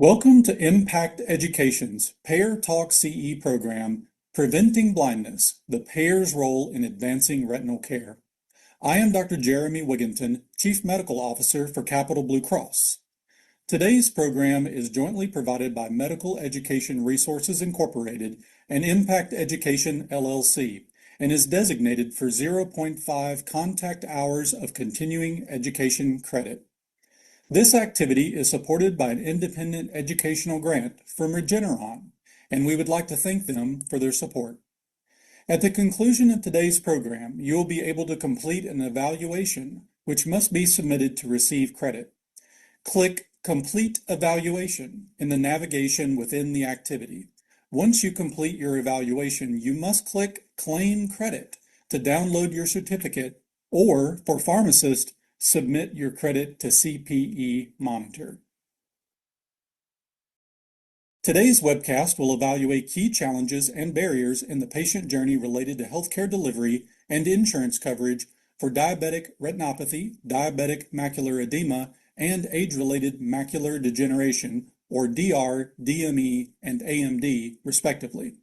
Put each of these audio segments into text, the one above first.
Welcome to Impact Education's Payer Talk CE program, Preventing Blindness, the Payer's Role in Advancing Retinal Care. I am Dr. Jeremy Wigginton, Chief Medical Officer for Capital Blue Cross. Today's program is jointly provided by Medical Education Resources Incorporated and Impact Education LLC, and is designated for 0.5 contact hours of continuing education credit. This activity is supported by an independent educational grant from Regeneron, and we would like to thank them for their support. At the conclusion of today's program, you will be able to complete an evaluation, which must be submitted to receive credit. Click Complete Evaluation in the navigation within the activity. Once you complete your evaluation, you must click Claim Credit to download your certificate, or, for pharmacists, submit your credit to CPE Monitor. Today's webcast will evaluate key challenges and barriers in the patient journey related to healthcare delivery and insurance coverage for diabetic retinopathy, diabetic macular edema, and age-related macular degeneration, or DR, DME, and AMD, respectively.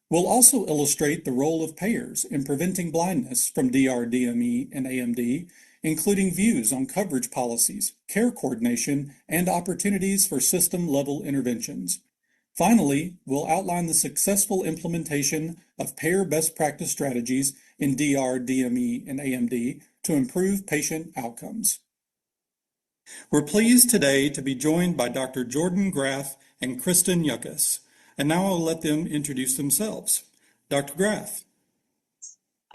We'll also illustrate the role of payers in preventing blindness from DR, DME, and AMD, including views on coverage policies, care coordination, and opportunities for system-level interventions. Finally, we'll outline the successful implementation of payer best practice strategies in DR, DME, and AMD to improve patient outcomes. We're pleased today to be joined by Dr. Jordan Graff and Kristen Yuckas, and now I'll let them introduce themselves. Dr. Graff.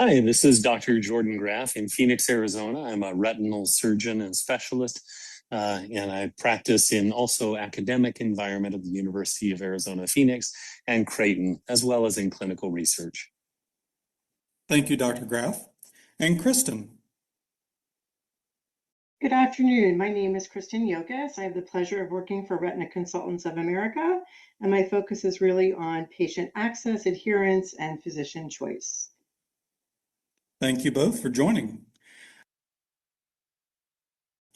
Hi, this is Dr. Jordan Graff in Phoenix, Arizona. I'm a retinal surgeon and specialist, and I practice in also academic environment at the University of Arizona, Phoenix, and Creighton, as well as in clinical research. Thank you, Dr. Graff. And Kristen. Good afternoon. My name is Kristen Yuckas. I have the pleasure of working for Retina Consultants of America, and my focus is really on patient access, adherence, and physician choice. Thank you both for joining.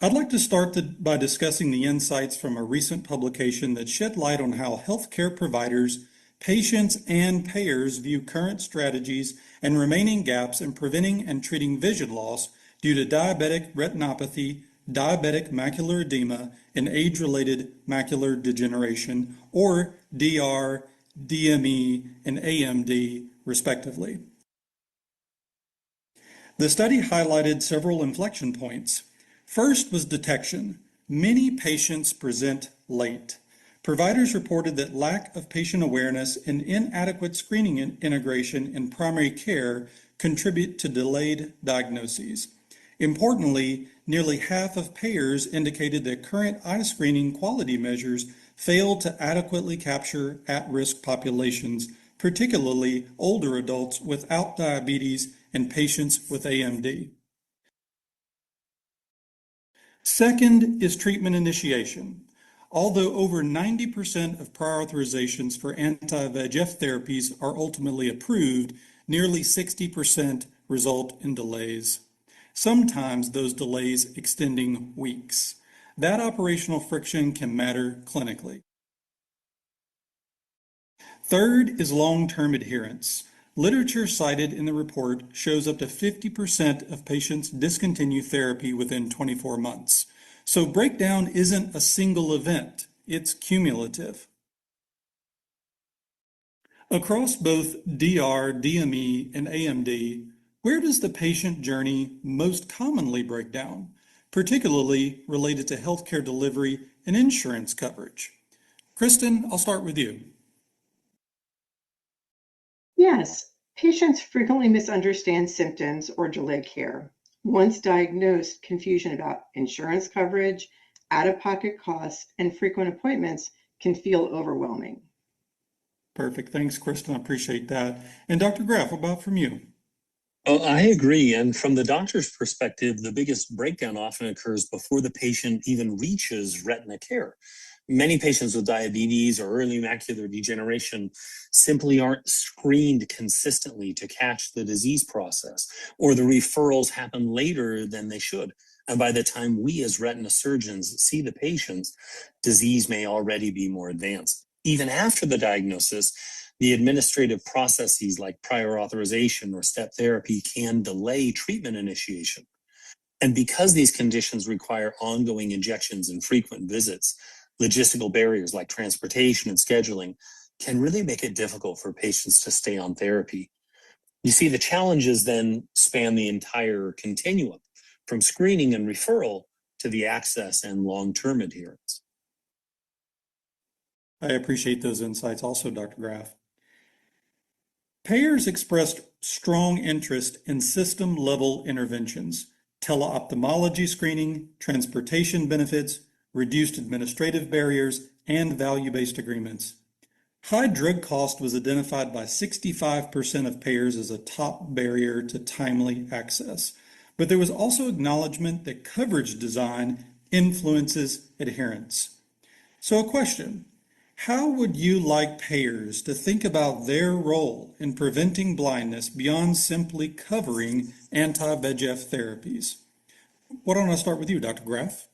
I'd like to start by discussing the insights from a recent publication that shed light on how healthcare providers, patients, and payers view current strategies and remaining gaps in preventing and treating vision loss due to diabetic retinopathy, diabetic macular edema, and age-related macular degeneration, or DR, DME, and AMD, respectively. The study highlighted several inflection points. First was detection. Many patients present late. Providers reported that lack of patient awareness and inadequate screening integration in primary care contribute to delayed diagnoses. Importantly, nearly half of payers indicated that current eye screening quality measures fail to adequately capture at-risk populations, particularly older adults without diabetes and patients with AMD. Second is treatment initiation. Although over 90% of prior authorizations for anti-VEGF therapies are ultimately approved, nearly 60% result in delays. Sometimes those delays extending weeks. That operational friction can matter clinically. Third is long-term adherence. Literature cited in the report shows up to 50% of patients discontinue therapy within 24 months. So breakdown isn't a single event, it's cumulative. Across both DR, DME, and AMD, where does the patient journey most commonly break down, particularly related to healthcare delivery and insurance coverage? Kristen, I'll start with you. Yes, patients frequently misunderstand symptoms or delay care. Once diagnosed, confusion about insurance coverage, out-of-pocket costs, and frequent appointments can feel overwhelming. Perfect. Thanks, Kristen. I appreciate that. And Dr. Graff, what about from you? Well, I agree. And from the doctor's perspective, the biggest breakdown often occurs before the patient even reaches retina care. Many patients with diabetes or early macular degeneration simply aren't screened consistently to catch the disease process, or the referrals happen later than they should. And by the time we as retina surgeons see the patients, disease may already be more advanced. Even after the diagnosis, the administrative processes like prior authorization or step therapy can delay treatment initiation. And because these conditions require ongoing injections and frequent visits, logistical barriers like transportation and scheduling can really make it difficult for patients to stay on therapy. You see, the challenges then span the entire continuum, from screening and referral to the access and long-term adherence. I appreciate those insights also, Dr. Graff. Payers expressed strong interest in system-level interventions, teleophthalmology screening, transportation benefits, reduced administrative barriers, and value-based agreements. High drug cost was identified by 65% of payers as a top barrier to timely access, but there was also acknowledgement that coverage design influences adherence. So a question, how would you like payers to think about their role in preventing blindness beyond simply covering anti-VEGF therapies? Why don't I start with you, Dr. Graff?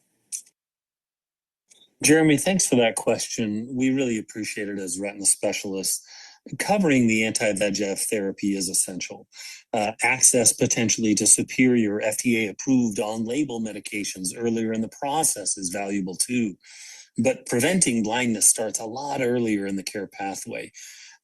Jeremy, thanks for that question. We really appreciate it as retina specialists. Covering the anti-VEGF therapy is essential. Access potentially to superior FDA-approved on-label medications earlier in the process is valuable too. But preventing blindness starts a lot earlier in the care pathway.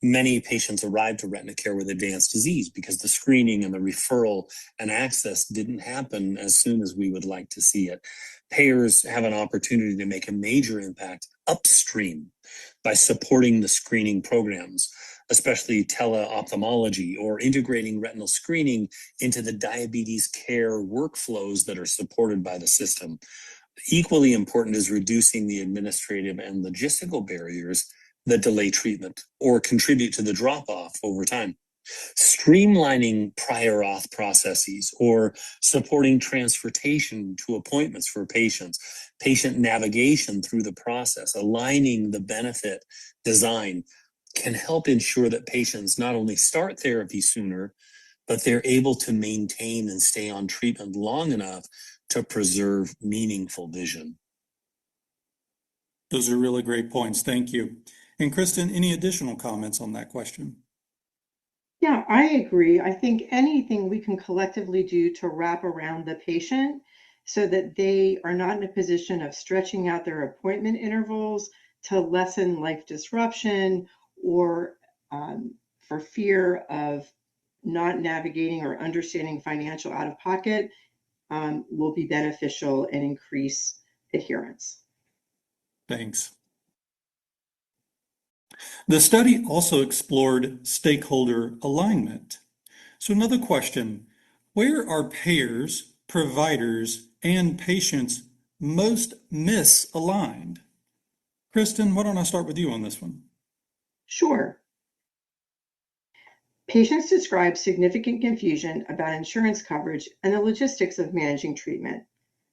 Many patients arrive to retina care with advanced disease because the screening and the referral and access didn't happen as soon as we would like to see it. Payers have an opportunity to make a major impact upstream by supporting the screening programs, especially teleophthalmology or integrating retinal screening into the diabetes care workflows that are supported by the system. Equally important is reducing the administrative and logistical barriers that delay treatment or contribute to the drop-off over time. Streamlining prior auth processes or supporting transportation to appointments for patients, patient navigation through the process, aligning the benefit design can help ensure that patients not only start therapy sooner, but they're able to maintain and stay on treatment long enough to preserve meaningful vision. Those are really great points. Thank you. And Kristen, any additional comments on that question? Yeah, I agree. I think anything we can collectively do to wrap around the patient so that they are not in a position of stretching out their appointment intervals to lessen life disruption or for fear of not navigating or understanding financial out of pocket will be beneficial and increase adherence. Thanks. The study also explored stakeholder alignment. So another question, where are payers, providers, and patients most misaligned? Kristen, why don't I start with you on this one? Sure. Patients describe significant confusion about insurance coverage and the logistics of managing treatment.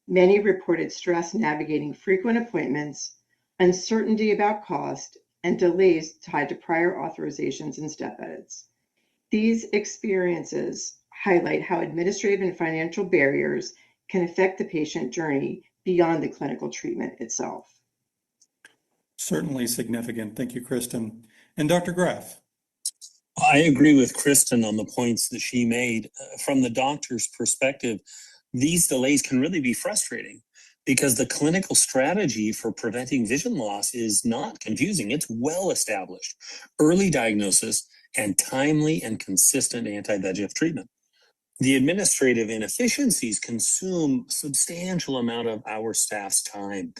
Many reported stress navigating frequent appointments, uncertainty about cost, and delays tied to prior authorizations and step edits. These experiences highlight how administrative and financial barriers can affect the patient journey beyond the clinical treatment itself. Certainly significant. Thank you, Kristen. And Dr. Graff? I agree with Kristen on the points that she made. From the doctor's perspective, these delays can really be frustrating because the clinical strategy for preventing vision loss is not confusing. It's well established. Early diagnosis and timely and consistent anti-VEGF treatment. The administrative inefficiencies consume a substantial amount of our staff's time.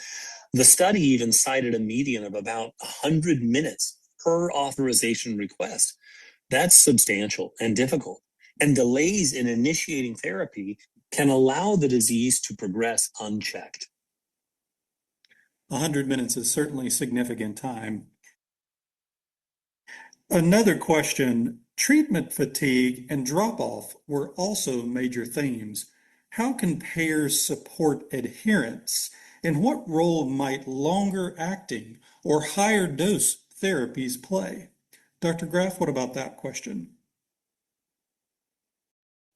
The study even cited a median of about 100 minutes per authorization request. That's substantial and difficult. And delays in initiating therapy can allow the disease to progress unchecked. 100 minutes is certainly significant time. Another question, treatment fatigue and drop-off were also major themes. How can payers support adherence? And what role might longer acting or higher dose therapies play? Dr. Graff, what about that question?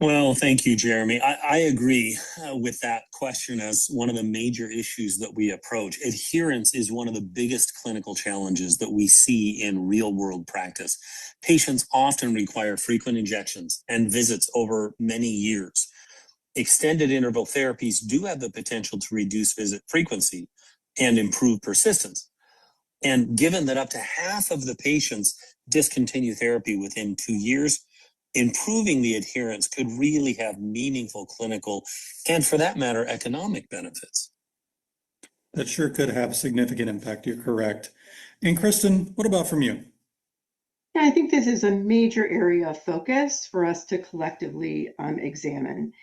Well, thank you, Jeremy. I agree with that question as one of the major issues that we approach. Adherence is one of the biggest clinical challenges that we see in real world practice. Patients often require frequent injections and visits over many years. Extended interval therapies do have the potential to reduce visit frequency and improve persistence. And given that up to half of the patients discontinue therapy within 2 years, improving the adherence could really have meaningful clinical and, for that matter, economic benefits. That sure could have significant impact. You're correct. And Kristen, what about from you? Yeah, I think this is a major area of focus for us to collectively examine.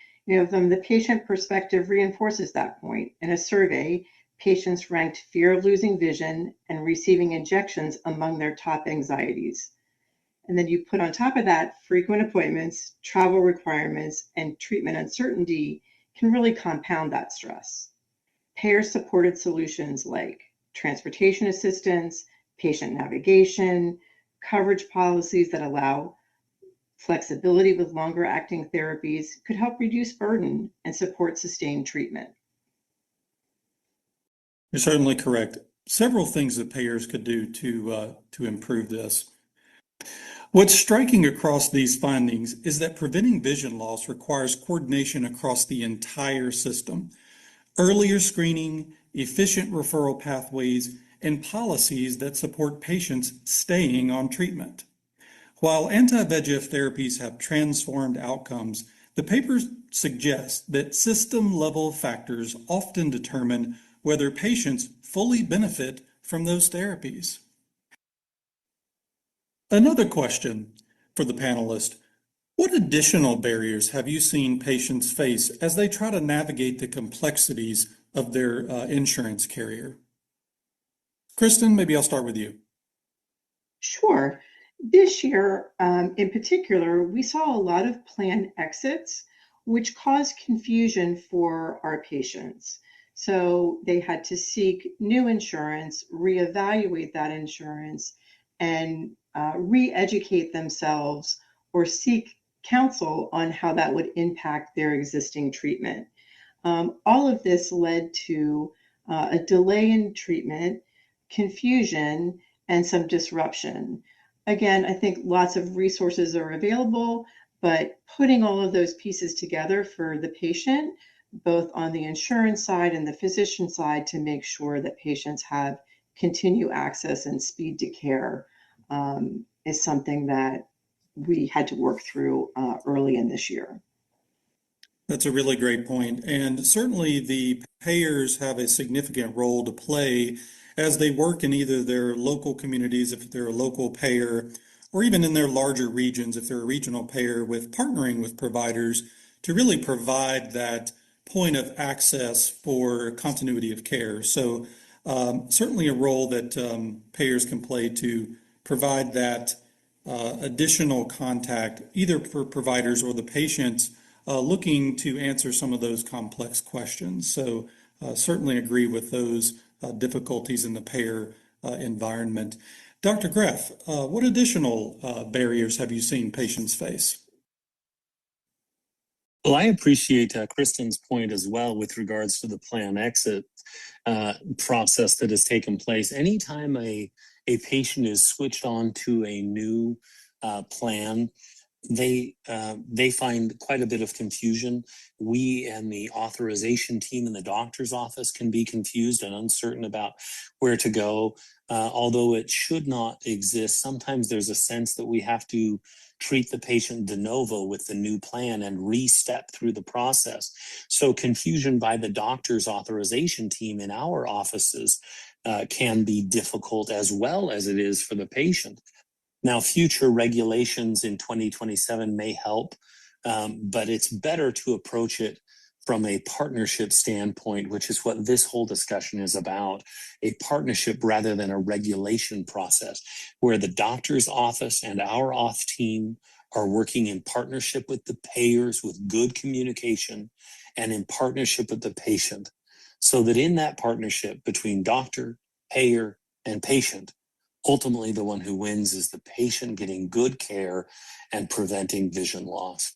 From the patient perspective reinforces that point. In a survey, patients ranked fear of losing vision and receiving injections among their top anxieties. And then you put on top of that frequent appointments, travel requirements, and treatment uncertainty can really compound that stress. Payer-supported solutions like transportation assistance, patient navigation, coverage policies that allow flexibility with longer acting therapies could help reduce burden and support sustained treatment. You're certainly correct. Several things that payers could do to improve this. What's striking across these findings is that preventing vision loss requires coordination across the entire system. Earlier screening, efficient referral pathways, and policies that support patients staying on treatment. While anti-VEGF therapies have transformed outcomes, the papers suggest that system-level factors often determine whether patients fully benefit from those therapies. Another question for the panelist: what additional barriers have you seen patients face as they try to navigate the complexities of their insurance carrier? Kristen, maybe I'll start with you. Sure. This year, in particular, we saw a lot of plan exits, which caused confusion for our patients. So they had to seek new insurance, reevaluate that insurance, and re-educate themselves or seek counsel on how that would impact their existing treatment. All of this led to a delay in treatment, confusion, and some disruption. Again, I think lots of resources are available, but putting all of those pieces together for the patient, both on the insurance side and the physician side, to make sure that patients have continued access and speed to care, is something that we had to work through early in this year. That's a really great point. And certainly the payers have a significant role to play as they work in either their local communities, if they're a local payer, or even in their larger regions, if they're a regional payer, with partnering with providers to really provide that point of access for continuity of care. So certainly a role that payers can play to provide that additional contact, either for providers or the patients looking to answer some of those complex questions. So certainly agree with those difficulties in the payer environment. Dr. Graff, what additional barriers have you seen patients face? Well, I appreciate Kristen's point as well with regards to the plan exit process that has taken place. Anytime a patient is switched on to a new plan, they find quite a bit of confusion. We and the authorization team in the doctor's office can be confused and uncertain about where to go. Although it should not exist, sometimes there's a sense that we have to treat the patient de novo with the new plan and re-step through the process. So confusion by the doctor's authorization team in our offices can be difficult, as well as it is for the patient. Now, future regulations in 2027 may help, but it's better to approach it from a partnership standpoint, which is what this whole discussion is about, a partnership rather than a regulation process, where the doctor's office and our auth team are working in partnership with the payers with good communication and in partnership with the patient, so that in that partnership between doctor, payer, and patient, ultimately the one who wins is the patient getting good care and preventing vision loss.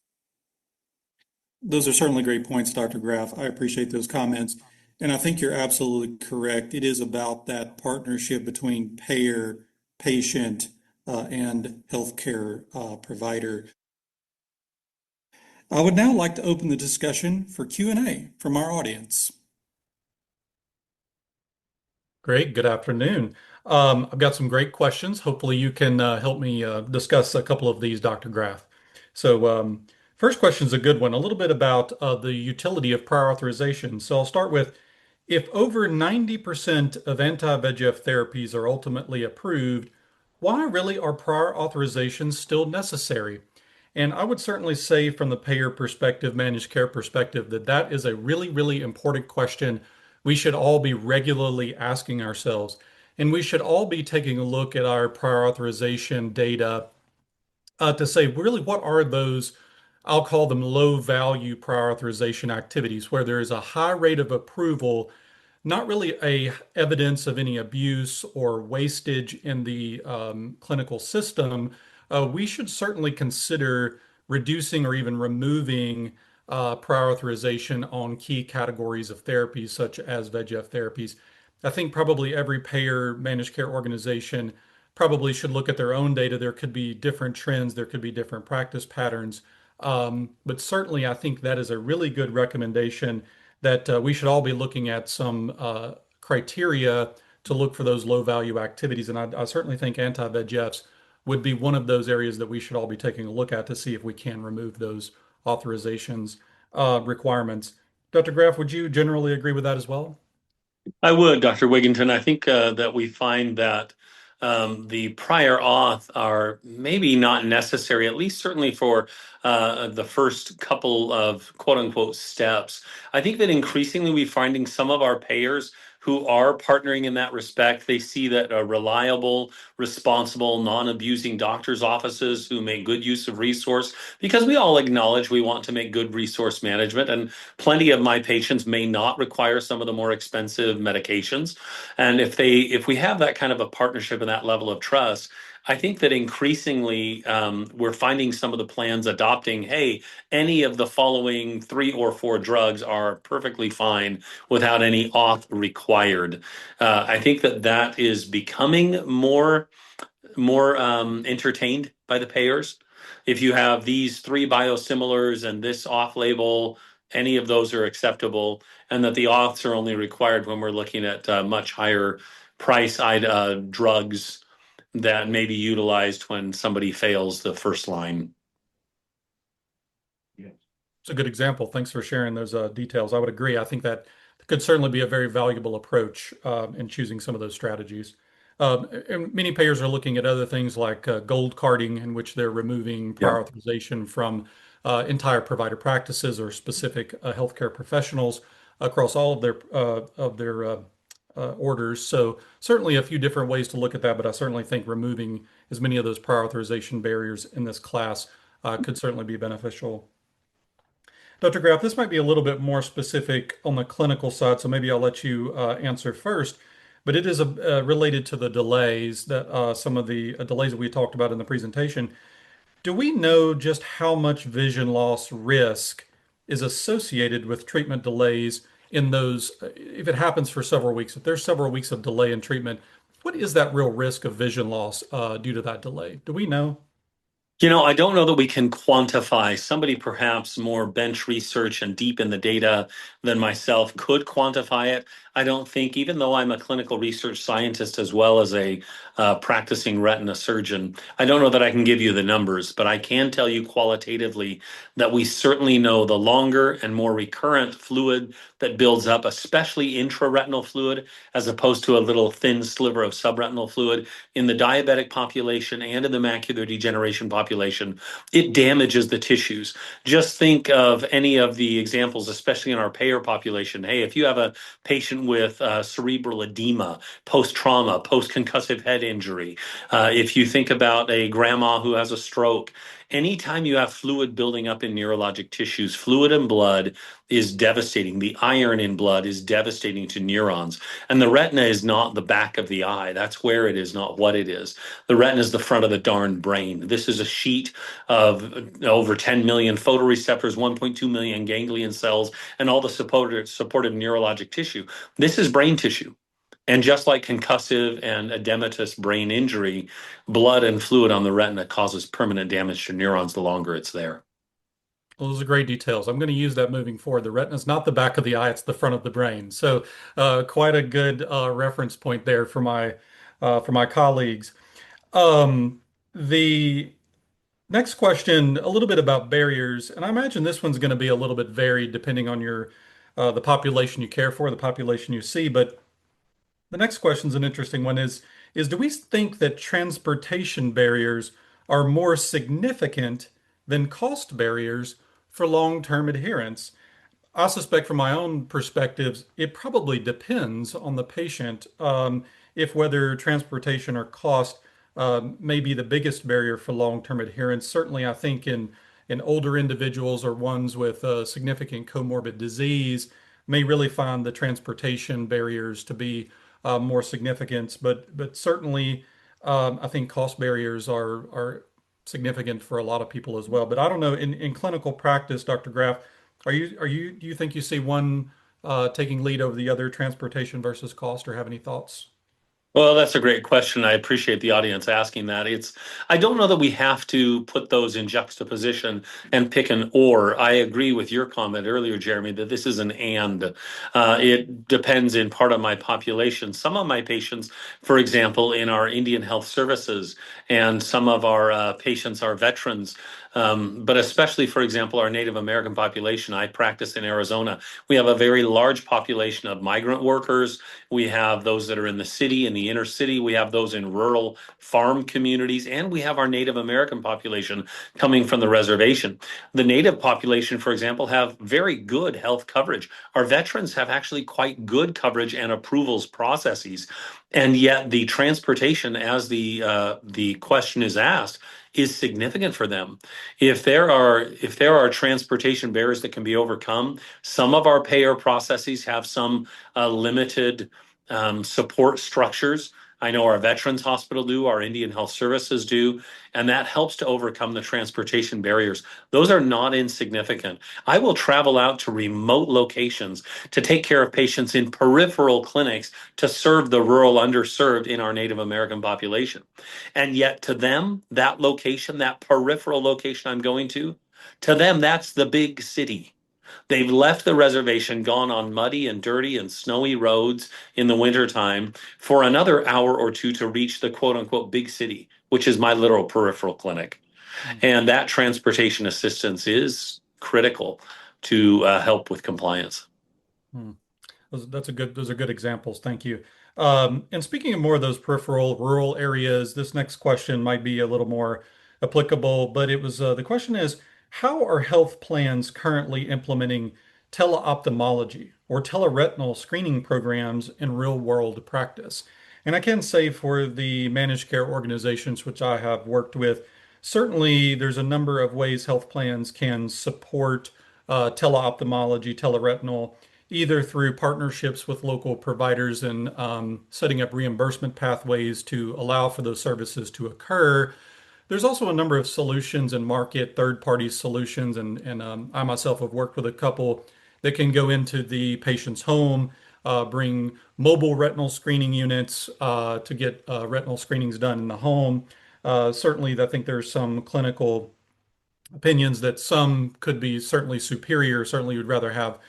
Those are certainly great points, Dr. Graff. I appreciate those comments. And I think you're absolutely correct. It is about that partnership between payer, patient, and healthcare provider. I would now like to open the discussion for Q&A from our audience. Great. Good afternoon. I've got some great questions. Hopefully you can help me discuss a couple of these, Dr. Graff. So first question is a good one, a little bit about the utility of prior authorization. So I'll start with, if over 90% of anti-VEGF therapies are ultimately approved, why really are prior authorizations still necessary? And I would certainly say from the payer perspective, managed care perspective, that that is a really, really important question we should all be regularly asking ourselves. And we should all be taking a look at our prior authorization data to say, really, what are those, I'll call them low value prior authorization activities, where there is a high rate of approval, not really a evidence of any abuse or wastage in the clinical system. We should certainly consider reducing or even removing prior authorization on key categories of therapies, such as VEGF therapies. I think probably every payer managed care organization probably should look at their own data. There could be different trends, there could be different practice patterns. But certainly, I think that is a really good recommendation that we should all be looking at some criteria to look for those low value activities. And I certainly think anti-VEGFs would be one of those areas that we should all be taking a look at to see if we can remove those authorizations requirements. Dr. Graff, would you generally agree with that as well? I would, Dr. Wigginton. I think that we find that the prior auth are maybe not necessary, at least certainly for the first couple of quote unquote steps. I think that increasingly we're finding some of our payers who are partnering in that respect. They see that reliable, responsible, non-abusing doctors' offices who make good use of resource, because we all acknowledge we want to make good resource management, and plenty of my patients may not require some of the more expensive medications. And if we have that kind of a partnership and that level of trust, I think that increasingly we're finding some of the plans adopting, hey, any of the following 3 or 4 drugs are perfectly fine without any auth required. I think that that is becoming more entertained by the payers. If you have these 3 biosimilars and this off-label, any of those are acceptable, and that the auths are only required when we're looking at much higher price drugs that may be utilized when somebody fails the first line. It's a good example. Thanks for sharing those details. I would agree. I think that could certainly be a very valuable approach in choosing some of those strategies. And many payers are looking at other things like gold carding, in which they're removing prior authorization from entire provider practices or specific healthcare professionals across all of their orders. So certainly a few different ways to look at that, but I certainly think removing as many of those prior authorization barriers in this class could certainly be beneficial. Dr. Graff, this might be a little bit more specific on the clinical side, so maybe I'll let you answer first. But it is related to the delays that some of the delays that we talked about in the presentation. Do we know just how much vision loss risk is associated with treatment delays in those, if it happens for several weeks, if there's several weeks of delay in treatment, what is that real risk of vision loss due to that delay? Do we know? You know, I don't know that we can quantify. Somebody perhaps more bench research and deep in the data than myself could quantify it. I don't think, even though I'm a clinical research scientist as well as a practicing retina surgeon, I don't know that I can give you the numbers, but I can tell you qualitatively that we certainly know the longer and more recurrent fluid that builds up, especially intraretinal fluid, as opposed to a little thin sliver of subretinal fluid, in the diabetic population and in the macular degeneration population, it damages the tissues. Just think of any of the examples, especially in our payer population. Hey, if you have a patient with cerebral edema, post-trauma, post-concussive head injury, if you think about a grandma who has a stroke, Anytime you have fluid building up in neurologic tissues, fluid in blood is devastating. The iron in blood is devastating to neurons. And the retina is not the back of the eye. That's where it is, not what it is. The retina is the front of the darn brain. This is a sheet of over 10 million photoreceptors, 1.2 million ganglion cells, and all the supportive neurologic tissue. This is brain tissue. And just like concussive and edematous brain injury, blood and fluid on the retina causes permanent damage to neurons the longer it's there. Well, those are great details. I'm going to use that moving forward. The retina is not the back of the eye; it's the front of the brain. So, quite a good reference point there for my colleagues. Um, the next question, a little bit about barriers, and I imagine this one's going to be a little bit varied depending on your the population you care for, the population you see. But the next question is an interesting one: is do we think that transportation barriers are more significant than cost barriers for long-term adherence? I suspect from my own perspectives, it probably depends on the patient, if whether transportation or cost may be the biggest barrier for long-term adherence. Certainly, I think in older individuals or ones with significant comorbid disease may really find the transportation barriers to be more significant. But certainly, I think cost barriers are significant for a lot of people as well. But I don't know, in clinical practice, Dr. Graff, do you think you see one taking lead over the other, transportation versus cost, or have any thoughts? Well, that's a great question. I appreciate the audience asking that. I don't know that we have to put those in juxtaposition and pick an or. I agree with your comment earlier, Jeremy, that this is an and. It depends in part on my population. Some of my patients, for example, in our Indian Health Services, and some of our patients are veterans, but especially, for example, our Native American population. I practice in Arizona. We have a very large population of migrant workers. We have those that are in the city, in the inner city. We have those in rural farm communities, and we have our Native American population coming from the reservation. The Native population, for example, have very good health coverage. Our veterans have actually quite good coverage and approvals processes, and yet the transportation, as the question is asked, is significant for them. If there are transportation barriers that can be overcome, some of our payer processes have some limited support structures. I know our Veterans Hospital do, our Indian Health Services do, and that helps to overcome the transportation barriers. Those are not insignificant. I will travel out to remote locations to take care of patients in peripheral clinics to serve the rural underserved in our Native American population. And yet to them, that location, that peripheral location I'm going to them, that's the big city. They've left the reservation, gone on muddy and dirty and snowy roads in the wintertime for another hour or two to reach the quote unquote big city, which is my literal peripheral clinic. And that transportation assistance is critical to help with compliance. Hmm. Those are good examples. Thank you. And speaking of more of those peripheral rural areas, this next question might be a little more applicable, but the question is, how are health plans currently implementing teleophthalmology or teleretinal screening programs in real world practice? And I can say for the managed care organizations which I have worked with, certainly there's a number of ways health plans can support teleophthalmology, teleretinal, either through partnerships with local providers and setting up reimbursement pathways to allow for those services to occur. There's also a number of solutions and market third-party solutions, and I myself have worked with a couple that can go into the patient's home, bring mobile retinal screening units to get retinal screenings done in the home. Certainly, I think there's some clinical opinions that some could be certainly superior. Certainly, would rather have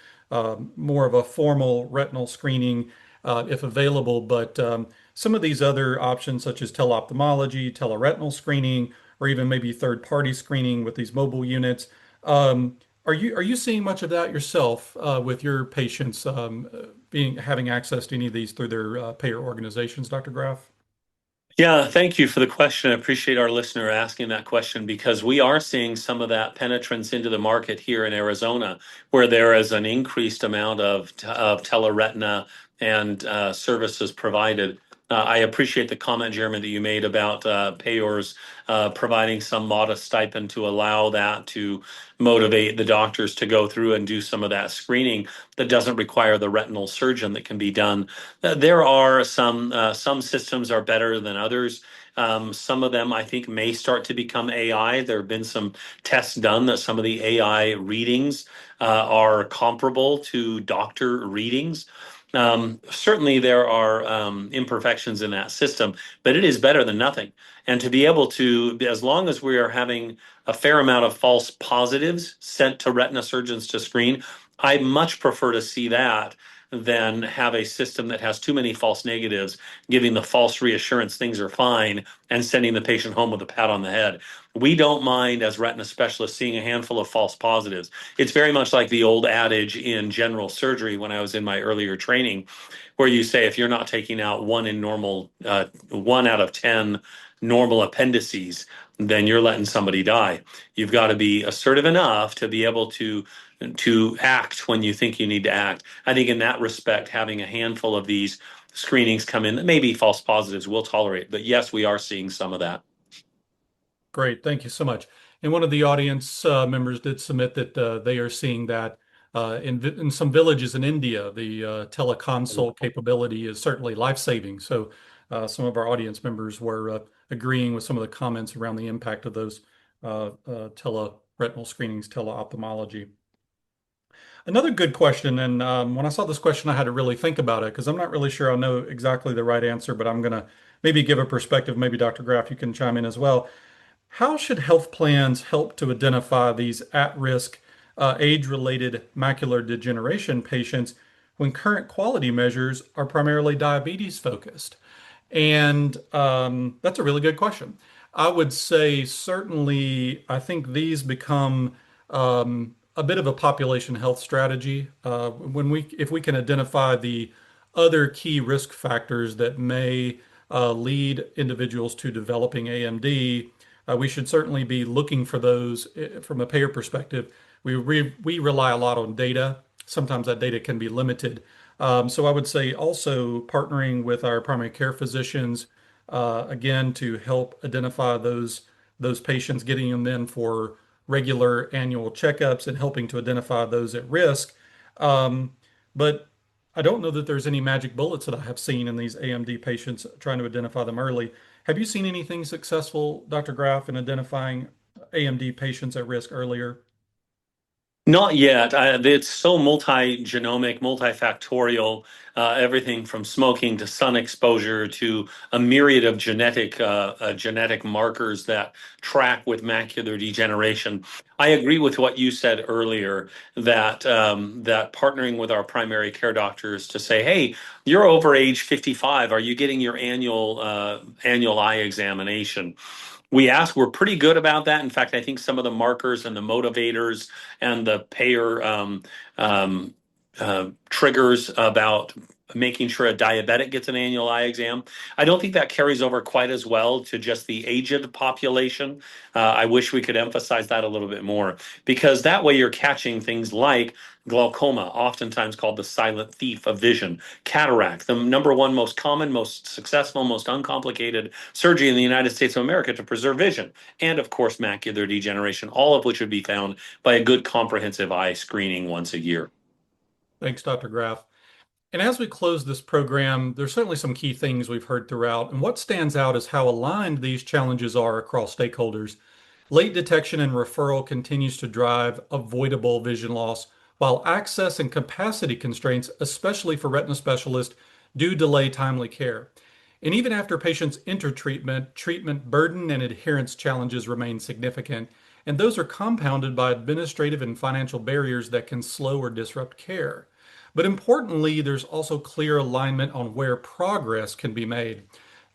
more of a formal retinal screening if available. But some of these other options, such as teleophthalmology, teleretinal screening, or even maybe third-party screening with these mobile units, are you seeing much of that yourself with your patients having access to any of these through their payer organizations, Dr. Graff? Yeah, thank you for the question. I appreciate our listener asking that question because we are seeing some of that penetrance into the market here in Arizona, where there is an increased amount of teleretina and services provided. I appreciate the comment, Jeremy, that you made about payors providing some modest stipend to allow that to motivate the doctors to go through and do some of that screening that doesn't require the retinal surgeon that can be done. There are some systems are better than others. Some of them, I think, may start to become AI. There have been some tests done that some of the AI readings are comparable to doctor readings. Certainly, there are imperfections in that system, but it is better than nothing. And to be able to, as long as we are having a fair amount of false positives sent to retina surgeons to screen, I much prefer to see that than have a system that has too many false negatives, giving the false reassurance things are fine and sending the patient home with a pat on the head. We don't mind, as retina specialists, seeing a handful of false positives. It's very much like the old adage in general surgery when I was in my earlier training, where you say if you're not taking out one out of 10 normal appendices, then you're letting somebody die. You've got to be assertive enough to be able to act when you think you need to act. I think in that respect, having a handful of these screenings come in that may be false positives, we'll tolerate. But yes, we are seeing some of that. Great, thank you so much. And one of the audience members did submit that they are seeing that in some villages in India, the teleconsult capability is certainly life-saving. So some of our audience members were agreeing with some of the comments around the impact of those teleretinal screenings, teleophthalmology. Another good question, and when I saw this question, I had to really think about it because I'm not really sure I know exactly the right answer, but I'm going to maybe give a perspective. Maybe Dr. Graff, you can chime in as well. How should health plans help to identify these at-risk age-related macular degeneration patients when current quality measures are primarily diabetes focused? And that's a really good question. I would say certainly, I think these become a bit of a population health strategy. If we can identify the other key risk factors that may lead individuals to developing AMD, we should certainly be looking for those from a payer perspective. We rely a lot on data. Sometimes that data can be limited. So I would say also partnering with our primary care physicians, again, to help identify those patients, getting them in for regular annual checkups and helping to identify those at risk. But I don't know that there's any magic bullets that I have seen in these AMD patients trying to identify them early. Have you seen anything successful, Dr. Graff, in identifying AMD patients at risk earlier? Not yet. It's so multi-genomic, multifactorial, everything from smoking to sun exposure to a myriad of genetic markers that track with macular degeneration. I agree with what you said earlier that that partnering with our primary care doctors to say, "Hey, you're over age 55. Are you getting your annual eye examination?" We're pretty good about that. In fact, I think some of the markers and the motivators and the payer triggers about making sure a diabetic gets an annual eye exam. I don't think that carries over quite as well to just the aged population. I wish we could emphasize that a little bit more because that way you're catching things like glaucoma, oftentimes called the silent thief of vision, cataract, the number one most common, most successful, most uncomplicated surgery in the United States of America to preserve vision, and of course, macular degeneration, all of which would be found by a good comprehensive eye screening once a year. Thanks, Dr. Graff. And as we close this program, there's certainly some key things we've heard throughout. And what stands out is how aligned these challenges are across stakeholders. Late detection and referral continues to drive avoidable vision loss, while access and capacity constraints, especially for retina specialists, do delay timely care. And even after patients enter treatment, treatment burden and adherence challenges remain significant. And those are compounded by administrative and financial barriers that can slow or disrupt care. But importantly, there's also clear alignment on where progress can be made.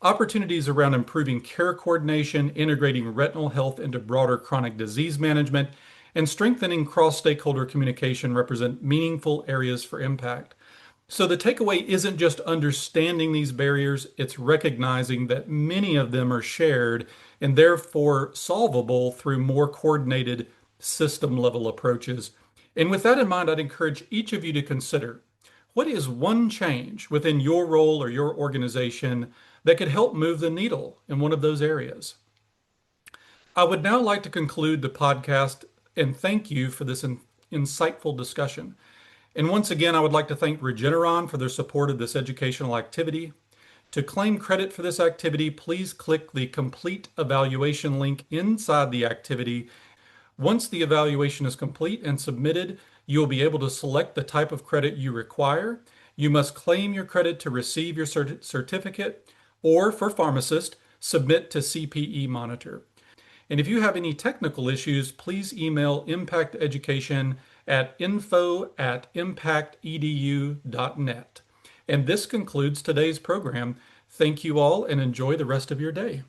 Opportunities around improving care coordination, integrating retinal health into broader chronic disease management, and strengthening cross-stakeholder communication represent meaningful areas for impact. So the takeaway isn't just understanding these barriers, it's recognizing that many of them are shared and therefore solvable through more coordinated system-level approaches. And with that in mind, I'd encourage each of you to consider what is one change within your role or your organization that could help move the needle in one of those areas? I would now like to conclude the podcast and thank you for this insightful discussion. And once again, I would like to thank Regeneron for their support of this educational activity. To claim credit for this activity, please click the complete evaluation link inside the activity. Once the evaluation is complete and submitted, you will be able to select the type of credit you require. You must claim your credit to receive your certificate, or for pharmacists, submit to CPE Monitor. And if you have any technical issues, please email Impact Education at info@impactedu.net. And this concludes today's program. Thank you all and enjoy the rest of your day.